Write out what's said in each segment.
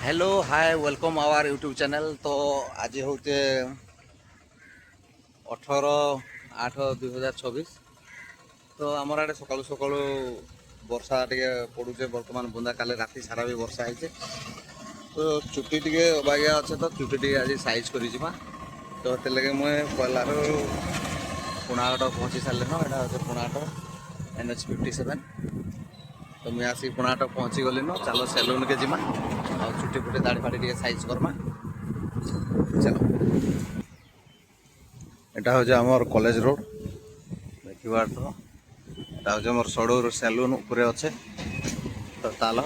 Hello hi welcome our YouTube channel. तो आज हूँ 18/8/2024। तो आमर आड़े सकालू सकालू वर्षा टे पड़ूचे बर्तमान बुंदा काले राति सारा भी वर्षा है। तो चुटी टे अबागिया अच्छे तो चुटी टे आज साइज कर तो से लगे मुझे पहलार पुणाघाट पहुँची सारे न यहाँ हूँ पुणाघाट NH57। तो मुझे आसिक पुणाघाट पहुँची गली न चलो सेलून के जीमा और चुटी फुटी दाढ़ी फाड़ी टे साइज करमा। चलो यहाँ हूँ आमर कॉलेज रोड देखिबार तो यहाँ हूँ मोर सड़ूर सेलून उपरे अच्छे। तो ताल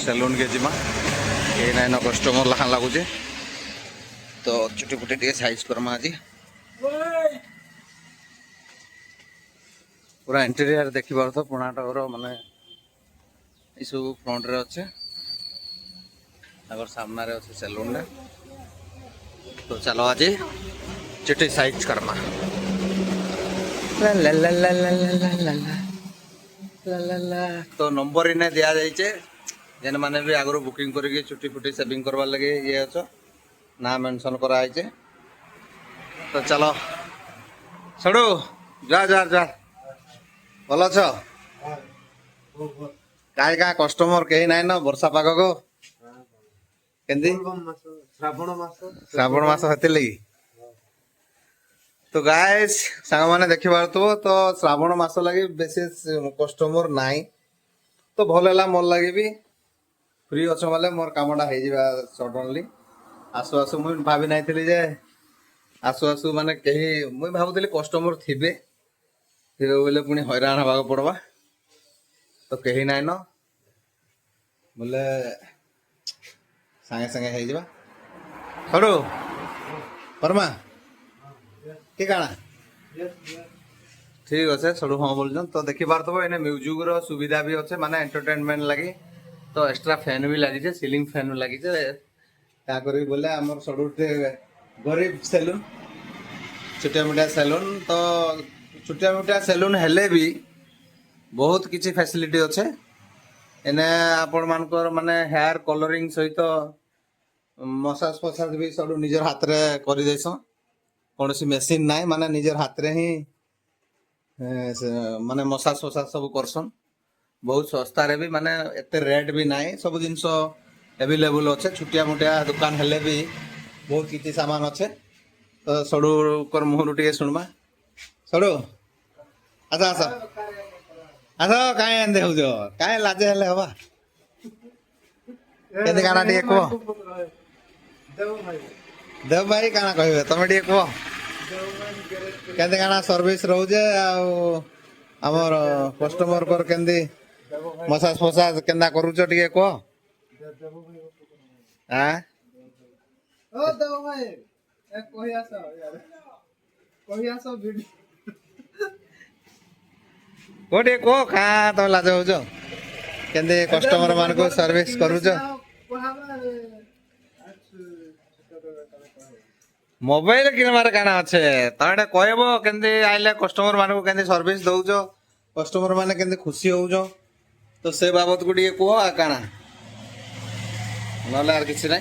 सेलून के जीमा ये नाइन कस्टमर लखा लगुचे। तो चुटी फुटी टे साइज करमा आज पूरा इंटीरियर देखिबार तो पुणाघाट माने ये सब फ्रंट रे अच्छे सामना रे अच्छे सेलून ने। तो चलो आज चुटी साइज करमा। ला ला ला ला ला ला ला ला ला ला ला। तो नंबर इने दिया जाइए जेन माने भी आगु बुकिंग करके चुटी फुटी सेविंग करवार लगे ये अच्छो ना मेंशन कराई। तो चलो सड़ू जा जा जा भल अछ काय का कस्टमर कहीं ना न वर्षा पाग को केंदी श्रावण मास हेती लगी। तो गाइस सांग माने देखि पारथबो तो श्रावण मास लगी बेसी कस्टमर नाई। तो भल है मोर लगे भी फ्री अच्छ बोले मोर कामटा हो सडनली आसु आसु मुझे भाभी नाई जे आसु आसु माने कहीं मुझे भावुली कस्टमर थिबे थिबे बोले पुणी हैरान हवा पड़वा। तो कहीं नाई न बोले सांगे सांगे हो सड़ू परमा कि काना ठीक अच्छे सड़ू हाँ बोल। तो देखी पारथबो एने म्यूजिक रो सुविधा भी अच्छे माने एंटरटेनमेंट लगी। तो एक्स्ट्रा फैन भी लगी सीलिंग फैन भी लगी क्या करी बोले आमर सड़ू गरीब सेलून छुटिया मुटिया सेलून। तो छुटिया मुटिया सेलून हेले भी बहुत किसी फैसिलिटी अच्छे एने आपण मानकर माने हेयर कलरिंग सहित मसाज फसाज भी सब निजर हाथ रे करि देसन। कौन सी मेसीन नाई माने निजर हाथ रे ही माने मसाज फसाज सब करसन। बहुत सस्ता रे भी माने एते रेट भी नाई सब जिनस अवेलेबल अच्छे। छुटिया मुटिया दुकान हेले भी बहुत किसी सामान अच्छे। तो सड़ू कर मुहर टे शुणमा सड़ू आस आस आस कहीं एंदे हो कहीं लाजे हेले हवा केंदी गाना टे कह देव भाई काना कहे तुम टे कह केंदी गाना सर्विस रोजे आमर कस्टमर कर केंदी मसाज फसाज केंदा करूच टे कह हां ओ देव भाई कहि आसो वीडियो कोटे को का तुम लाज हो केंदे कस्टमर मान को सर्विस करूच मोबाइल किनबार काना अच्छे तड़े कहब केंदे आइले कस्टमर मान को केंदे सर्विस दउच कस्टमर माने केंदे खुशी होउच। तो से बाबत को टिके कह काना नले आर किछि नै।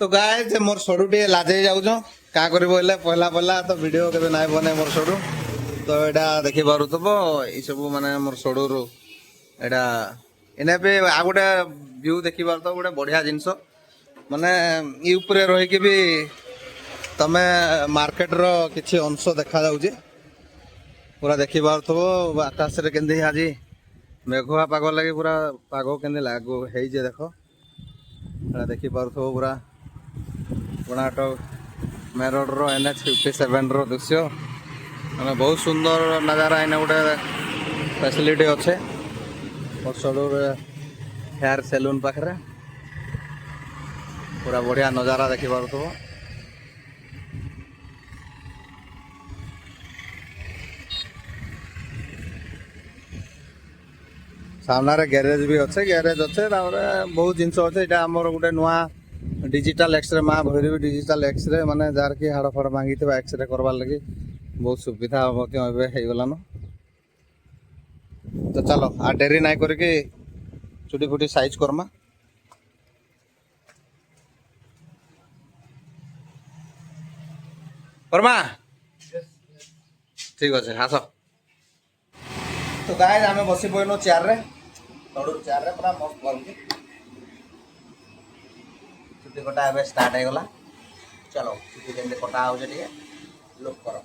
तो गाइस मोर सड़ू टे लाजे जाउछ का करबो ले पहला पहला तो वीडियो केबे नाइ बने मोर सड़ू। तो एटा देखि पारुथबो ई सब माने मोर सड़ू रो एटा एने पे आ गोटे व्यू देखि पार तो गोटे बढ़िया जिंस माने ई ऊपरे रही के भी तमे मार्केट रो किछि अंश देखा जाउजे पूरा देखि पारुथबो आकाश रे केंदी आज मेघुआ पाग लगे पूरा पाग केंदी लागो हेइ जे देखो एटा देखि पारुथबो पूरा पुणाघाट मेन रोड रो NH57 रो दृश्य मैंने बहुत सुंदर नजारा इने गोटे फैसिलिटी अच्छे। और सड़ूर हेयर सैलून पाखे पूरा बढ़िया नजारा देखि पारुथबो। सामना रे गैरेज भी अच्छे बहुत जिनस अच्छे। यहाँ आमर गोटे नुआ डिजिटल एक्सरे माँ भैरवी डिजिटल एक्सरे माने जार की हाड़ फाड़ भांगी थे एक्सरे करवार लगी बहुत सुविधा हो गलान। तो चलो आ डेरी नाई करके चुटी फुटी साइज करमा। करमा ठीक अच्छे आस। तो गाइस आम बसी पड़नु चेयर रे तड़ू चेयर रे पूरा मस्त भर चुटी कटा ए स्टार्ट हो गला। चलो चुटी केमती कटा हो लुक कर।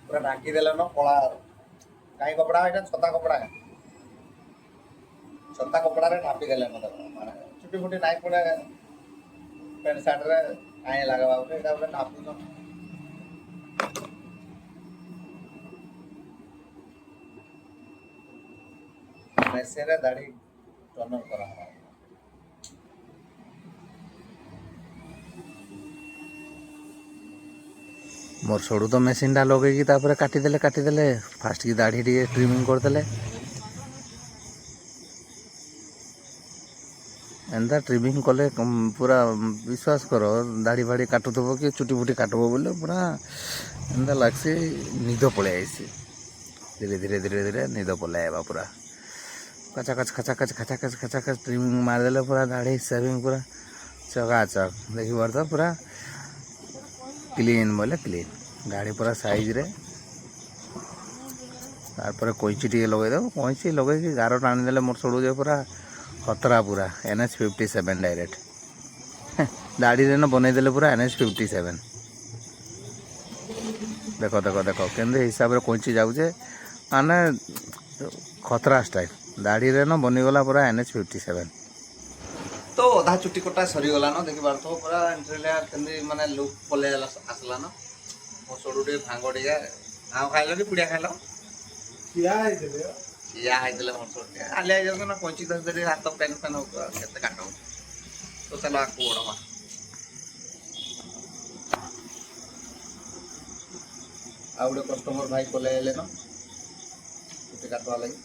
पूरा ढाकी देले न कला कहीं कपड़ा है छता कपड़ा है छता कपड़ा रे ढापी देले न माने छुटी फुटी नाई पड़े पैंट शर्ट रे काई लागबा बोले एटा बोले ढापी न मेसे रे दाढ़ी टनर करा है। मोर छोड़ू तो मेसीन टा लगे काटिदेले फास्ट की दाढ़ी टी ट्रिमिंग करदेले एंता ट्रिमिंग कले पूरा विश्वास कर दाढ़ी फाड़ी काटुब कि चुटी फुटी काटब बोले पूरा एंता लगसी निद पलि आईसी धीरे धीरे धीरे धीरे निद पलैबा पूरा खचाखच खचाखच खचाखच खचाखच ट्रिमिंग मारदेले पूरा दाढ़ी सेविंग पूरा चकाचक देखी पार तो पूरा क्लीन बोले क्लीन गाड़ी पूरा साइज रे तारपर कैंची टी लगे दो कैंची लगे गार टाणी देले मोर छोड़ू जे पूरा खतरा पूरा NH57 डायरेक्ट दाढ़ी रे न बनै देले पूरा NH57 देखो देखो देखो केंदे हिसाब रे कैंची जाउचे माने खतरा स्टाइल दाढ़ी रे न बनी गला पूरा NH57। तो अधा चुटी कटा सरी गला न देखि बार तो पूरा एंट्रीला केंदे माने लुक पले आसला न मो छोड़ू टे भांगो टिया आउ खाइलो कि पुडिया खाइलो किया है दिले मोर छोटे आले आ जन कोंची दस दे हाथ पेन पेन हो केते काटो। तो चलो आको ओडमा आउडे कस्टमर भाई कोले एले न केते काटवा लागि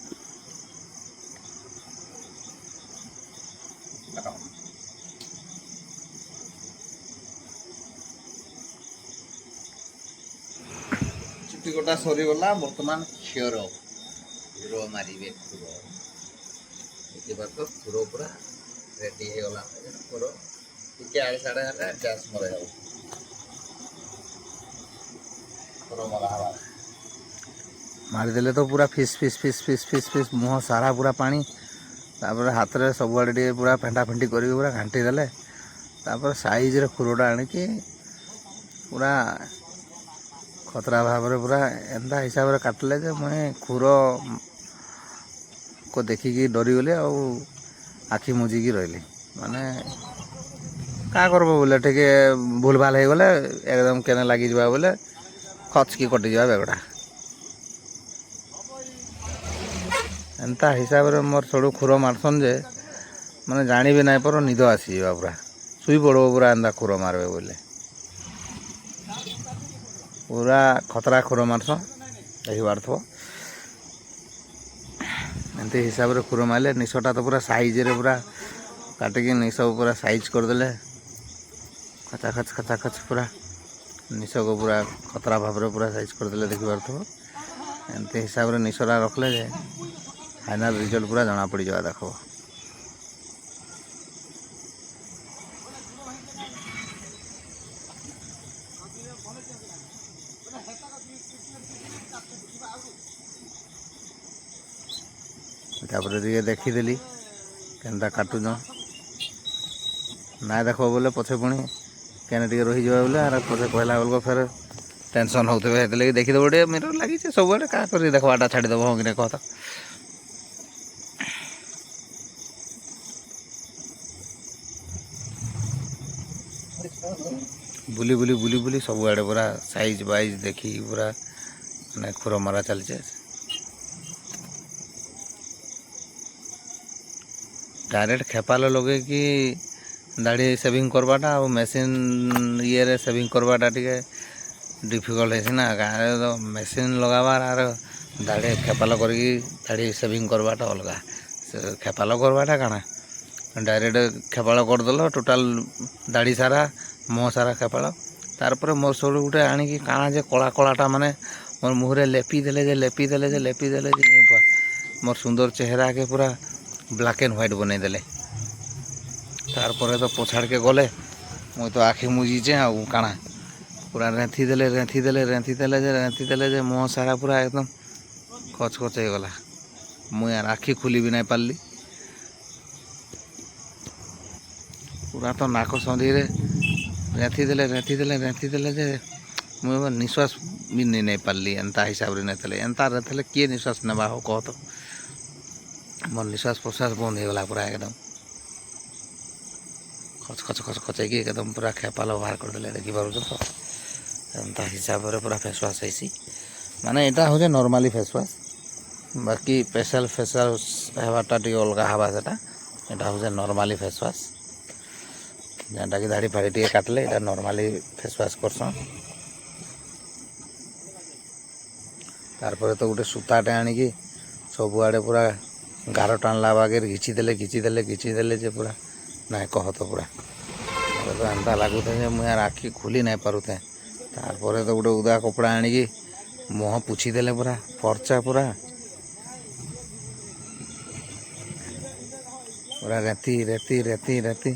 काटो। चुटी कोटा सरी गला वर्तमान क्षीर खुरो मारे खुरो देखिए तो खुरो पूरा रेडी हो गला खुरो टिके आड़े साड़े है गैस मरे जाओ खुरो मरा हवा मारिदेले तो पूरा फिस फिस फिस फिस फिस फिस मुँह सारा पूरा पानी तापर हाथ रे सब आड़े टे पूरा फेंटा फेंटी कर पूरा घांटी देले तापर साइज रे खुरोटा आनिकी पूरा खतरा भाव रे पूरा एंता हिसाब रे काटले जे मुझे खुरो को देखिकी डरीगली आखि मुझिकी रही माने क्या करब बोले टे भूल भाल हो गले एकदम केने लगी जा बोले खचकी कटि जा बेगड़ा एंता हिसाब रे मोर छोड़ू खुरो मारसन जे माने जानी भी नाई पर निद आसी जा पूरा शुई पड़ब पूरा एंता खुरो मारबे बोले पूरा खतरा खुरो मारस देखी पार्थो एमती हिसाब रे खुरो मारे निशटा तो पूरा साइज रे पूरा काटिकी निश पूरा साइज करदेले खचाखच खचाखच पूरा निश को पूरा खतरा भाव रे पूरा साइज करदेले देखी पार्थो एमती हिसाब रे निशटा रखले जे फाइनल रिजल्ट पूरा जना पड़ जावा देखो। तापर टे देखीदेली केनता काटुन ना देख बोले पछे पुणी केने टे रही जा बोले आर पछे कहला बेलको फेर टेंशन होते लगे देखीदेव टे मिरर लगी सब आड़े क्या कर देखवाटा छाड़देव हाँ कि कह तो बुली बुली बुली बुली सब आड़े पूरा साइज वाइज देखी पूरा मैंने खुर मारा चलचे डायरेक्ट खेपाल लगे कि दाढ़ी सेविंग करवाटा और मेसीन ये सेविंग करवाटा टे डिफिकल्ट है ना गाँव तो मेसीन लगाबार आर दाढ़ी खेपाल कर दाढ़ी सेविंग करवाटा अलग खेपाल करवाटा काना डायरेक्ट खेपाल करदेल टोटाल दाढ़ी सारा मुह सारा खेपाल तार मोर सड़ू गोटे आणिकी काଣା जे कला कलाटा माने मोर मुहरे लेपिदेले मोर सुंदर चेहरा के पूरा ब्लैक एंड व्हाइट बनईदेले तार तो पछाड़ के गले मुई तो आखि मुझीचे आ काଣା पूरा रेंथी जे मुह सारा पूरा एकदम कचकच हो गला मुई यार आखि खुली भी नहीं पारली पूरा तो नाक संधि रेंथी जे मुझे निश्वास भी नहीं पारली एंता हिसाब रे नहीं एंता रहते किए निश्वास नेबा हो कह तो मोर निश्वास प्रश्वास बंद हो गला पूरा एकदम खच एकदम पूरा खेपाल बाहर करदे देखी पार तो एंता हिसाब रे पूरा फेस वाश है माने यहाँ हूँ नॉर्मली फेस वाश बाकी स्पेशल फेस वाश हेबाटा टी अलग हवा से यहाँ हूँ नॉर्मली फेस वाश जहाँटा कि दाढ़ी फाड़ी टे काटले यहाँ नॉर्मली फेस वाश करसन तारपर तो गोटे सूताटे आणिकी सबुआड़े पूरा गार टाणला बागे घिचीदेले जे पूरा नाय कह तो पूरा तो एंता लगुता मुझे यार आखि खुली नहीं पारुथे तारपर तो गोटे उदा कपड़ा आणिकी मुह पुछीदेले पूरा फर्चा पूरा पूरा रेती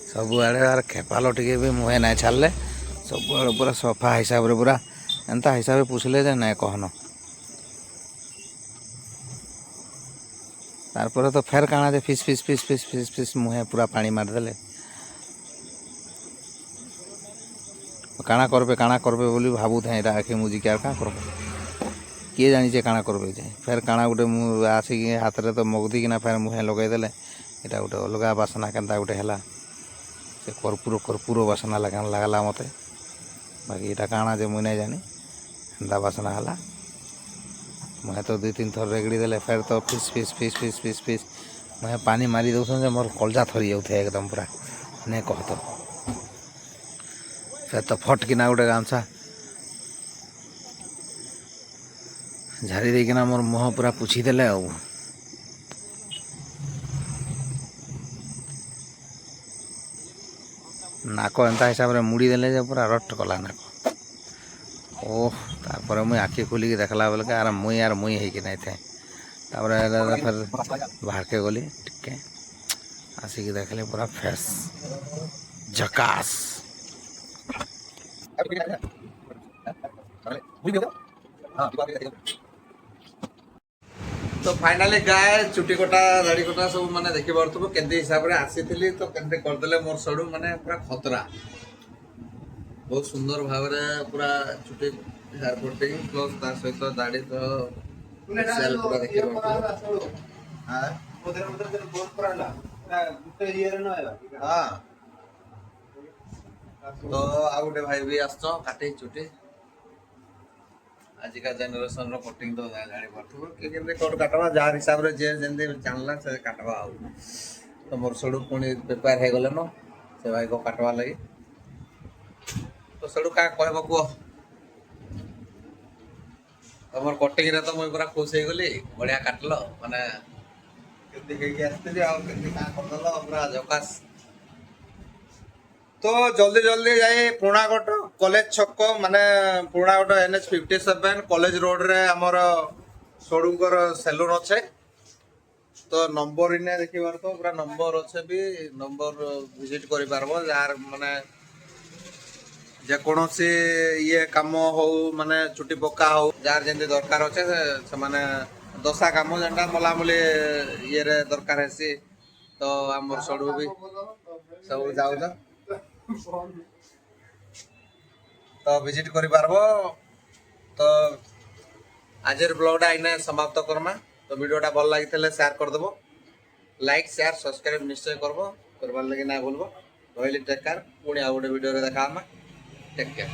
सबुआड़े यार खेपाल टिके भी मुहे नहीं छाड़ले सबुआड़े पूरा सफा हिसाब रे पूरा एंता हिसाब पूछले जे नहीं कहन तारपर तो फेर काଣା जे फिस मुहे पूरा पानी मारदेले काଣା करबे बोली भावुथे यहाँ आखि मुझी क्या करबे किए जानी काଣା करबे जे फेर काଣା गोटे आसिक हाथ रे तो मगदी किना फेर मुहे लगेदेले यहाँ गोटे अलग बासना केनता गोटे है से कर्पूर बासना लगला मते बाकी यहाँ काଣା जे मुई नहीं जानी एंता बासना है मुहे तो 2-3 थर रेगड़ी देले फेर तो फिस मुहे पानी मारी दौसन जे मोर कलजा थरी जाऊे एकदम पूरा नहीं कह तो फिर तो फट किना गोटे गामछा झाड़ी देकिना मोर मुह पूरा पुछीदेले आ नाक एंता हिसाब रे मुड़ी देले जे पूरा रट कला नाक ओह तारपर मुई आखि खुलिकी देखला बेल के आर मुई होगी नहीं थे तापर फिर बाहर के गली टिके आसिक देखले पूरा फेस झकास तो फाइनली गाय चुटी कटा दाढ़ी कटा सब माने देखि पारथबो केंते हिसाब रे आसीथिली तो केंते करदेले मोर सडू माने पूरा खतरा बहुत सुंदर भाव रे पूरा चुटी हेयर कटिंग प्लस तार सहित दाढ़ी तो सेल पूरा देखि पारथबो हां उधर बहुत पराला गुटे ईयर न आइबा हां तो आ गुटे भाई भी आछो काटे चुटी आज का जनरेशन रो कटिंग तो जानी पारथबो के केंते कोड काटवा जार हिसाब रे जे जेंदे जानला से काटवा आ तो मोर सडू पुणी प्रिपेयर हे गले न से भाई को काटवा लगी तो सडू का कहबो को हमर कटिंग रे तो मैं पूरा खुश हे गली बढ़िया काटलो माने केंते के आस्ते आ केंते का करदलो पूरा झकास तो जल्दी जाए पुराणागढ़ कॉलेज छक माने पुराणागढ़ NH57 कॉलेज रोड रे हमर सडूंकर सैलून अच्छे तो नंबर इने देखि बार तो पूरा नंबर अच्छे भी नंबर विजिट करि पारबो यार माने जे कोनोसी ये काम हो माने छुट्टी पक्का हो जार जेंदे दरकार अच्छे से माने दशा काम जेंडा मलामली ये रे दरकार हेसी तो हमर सडू भी सब जाउ जा तो विजिट करि पारबो तो आजर ब्लॉगटा इने समाप्त करमा तो वीडियोटा भल लागितले शेयर कर देबो लाइक शेयर सब्सक्राइब निश्चय करबो करबार लागि ना भूलबो रहिली टेक केयर पुणी आ गोटे वीडियो रे देखा टेक केयर।